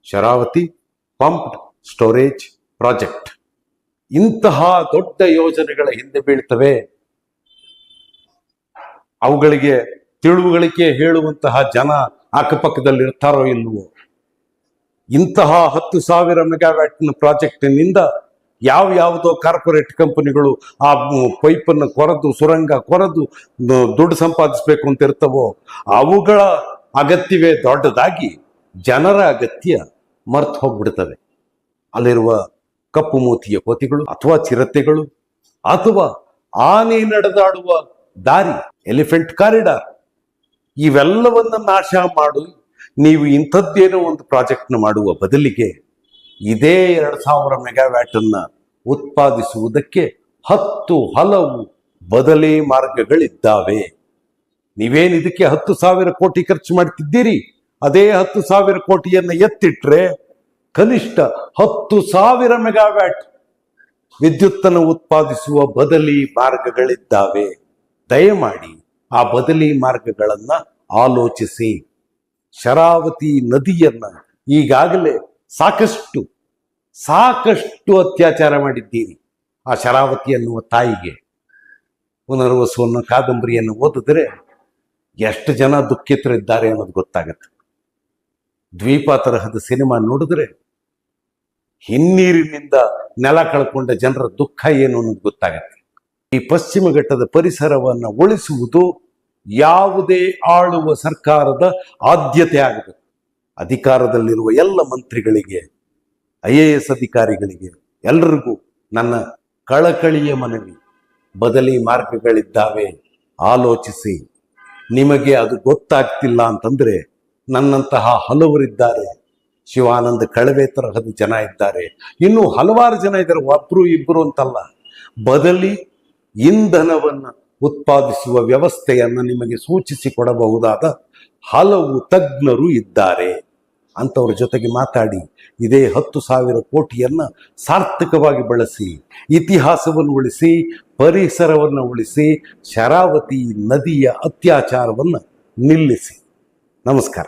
Sharavati pumped storage project. ಇಂತಹ ದೊಡ್ಡ ಯೋಜನೆಗಳ ಹಿಂದೆ ಬೀಳ್ತವೆ. ಅವುಗಳಿಗೆ ತಿಳುವಳಿಕೆ ಹೇಳುವಂತಹ ಜನ ಅಕ್ಕಪಕ್ಕದಲ್ಲಿ ಇರ್ತಾರೋ ಇಲ್ವೋ. ಇಂತಹ 10,000 ಮೆಗಾವ್ಯಾಟ್ನ ಪ್ರಾಜೆಕ್ಟಿನಿಂದ ಯಾವುದೋ ಕಾರ್ಪೊರೇಟ್ ಕಂಪನಿಗಳು ಆ ಪೈಪನ್ನು ಕೊರೆದು ಸುರಂಗ ಕೊರೆದು ದುಡ್ಡು ಸಂಪಾದಿಸ್ಬೇಕು ಅಂತ ಇರ್ತವೋ ಅವುಗಳ ಅಗತ್ಯವೇ ದೊಡ್ಡದಾಗಿ ಜನರ ಅಗತ್ಯ ಮರ್ತು ಹೋಗ್ಬಿಡ್ತವೆ. ಅಲ್ಲಿರುವ ಕಪ್ಪು ಮೂತಿಯ ಕೋತಿಗಳು ಅಥವಾ ಚಿರತೆಗಳು ಅಥವಾ ಆನೆ ನಡೆದಾಡುವ ದಾರಿ, ಎಲಿಫೆಂಟ್ ಕಾರಿಡಾರ್, ಇವೆಲ್ಲವನ್ನ ನಾಶ ಮಾಡು ನೀವು ಇಂಥದ್ದೇನೋ ಒಂದು ಪ್ರಾಜೆಕ್ಟ್ನ ಮಾಡುವ ಬದಲಿಗೆ ಇದೇ 2,000 ಮೆಗಾವ್ಯಾಟ್ ಅನ್ನ ಉತ್ಪಾದಿಸುವುದಕ್ಕೆ 10 ಹಲವು ಬದಲಿ ಮಾರ್ಗಗಳಿದ್ದಾವೆ. ನೀವೇನು ಇದಕ್ಕೆ 10,000 ಕೋಟಿ ಖರ್ಚು ಮಾಡ್ತಿದ್ದೀರಿ, ಅದೇ 10,000 ಕೋಟಿಯನ್ನು ಎತ್ತಿಟ್ರೆ ಕನಿಷ್ಠ 10,000 ಮೆಗಾವ್ಯಾಟ್ ವಿದ್ಯುತ್ತನ್ನು ಉತ್ಪಾದಿಸುವ ಬದಲಿ ಮಾರ್ಗಗಳಿದ್ದಾವೆ. ದಯಮಾಡಿ ಆ ಬದಲಿ ಮಾರ್ಗಗಳನ್ನ ಆಲೋಚಿಸಿ. ಶರಾವತಿ ನದಿಯನ್ನ ಈಗಾಗಲೇ ಸಾಕಷ್ಟು ಅತ್ಯಾಚಾರ ಮಾಡಿದ್ದೀರಿ. ಆ ಶರಾವತಿ ಅನ್ನುವ ತಾಯಿಗೆ ಪುನರ್ವಸು ಅನ್ನೋ ಕಾದಂಬರಿಯನ್ನು ಓದಿದ್ರೆ ಎಷ್ಟು ಜನ ದುಃಖಿತರಿದ್ದಾರೆ ಅನ್ನೋದು ಗೊತ್ತಾಗತ್ತೆ. ದ್ವೀಪ ತರಹದ ಸಿನಿಮಾ ನೋಡಿದ್ರೆ ಹಿನ್ನೀರಿನಿಂದ ನೆಲ ಕಳ್ಕೊಂಡ ಜನರ ದುಃಖ ಏನು ಅನ್ನೋದು ಗೊತ್ತಾಗತ್ತೆ. ಈ ಪಶ್ಚಿಮ ಘಟ್ಟದ ಪರಿಸರವನ್ನು ಉಳಿಸುವುದು ಯಾವುದೇ ಆಳುವ ಸರ್ಕಾರದ ಆದ್ಯತೆ ಆಗಬೇಕು. ಅಧಿಕಾರದಲ್ಲಿರುವ ಎಲ್ಲ ಮಂತ್ರಿಗಳಿಗೆ, IAS ಅಧಿಕಾರಿಗಳಿಗೆ, ಎಲ್ಲರಿಗೂ ನನ್ನ ಕಳಕಳಿಯ ಮನವಿ, ಬದಲಿ ಮಾರ್ಗಗಳಿದ್ದಾವೆ, ಆಲೋಚಿಸಿ. ನಿಮಗೆ ಅದು ಗೊತ್ತಾಗ್ತಿಲ್ಲ ಅಂತಂದ್ರೆ ನನ್ನಂತಹ ಹಲವರಿದ್ದಾರೆ. ಶಿವಾನಂದ ಕಳವೆ ತರಹದ ಜನ ಇದ್ದಾರೆ, ಇನ್ನೂ ಹಲವಾರು ಜನ ಇದ್ದಾರೆ, ಒಬ್ರು ಇಬ್ಬರು ಅಂತಲ್ಲ. ಬದಲಿ ಇಂಧನವನ್ನು ಉತ್ಪಾದಿಸುವ ವ್ಯವಸ್ಥೆಯನ್ನು ನಿಮಗೆ ಸೂಚಿಸಿ ಕೊಡಬಹುದಾದ ಹಲವು ತಜ್ಞರು ಇದ್ದಾರೆ. ಅಂಥವ್ರ ಜೊತೆಗೆ ಮಾತಾಡಿ ಇದೇ 10,000 ಕೋಟಿಯನ್ನ ಸಾರ್ಥಕವಾಗಿ ಬಳಸಿ, ಇತಿಹಾಸವನ್ನು ಉಳಿಸಿ, ಪರಿಸರವನ್ನು ಉಳಿಸಿ, ಶರಾವತಿ ನದಿಯ ಅತ್ಯಾಚಾರವನ್ನು ನಿಲ್ಲಿಸಿ. ನಮಸ್ಕಾರ.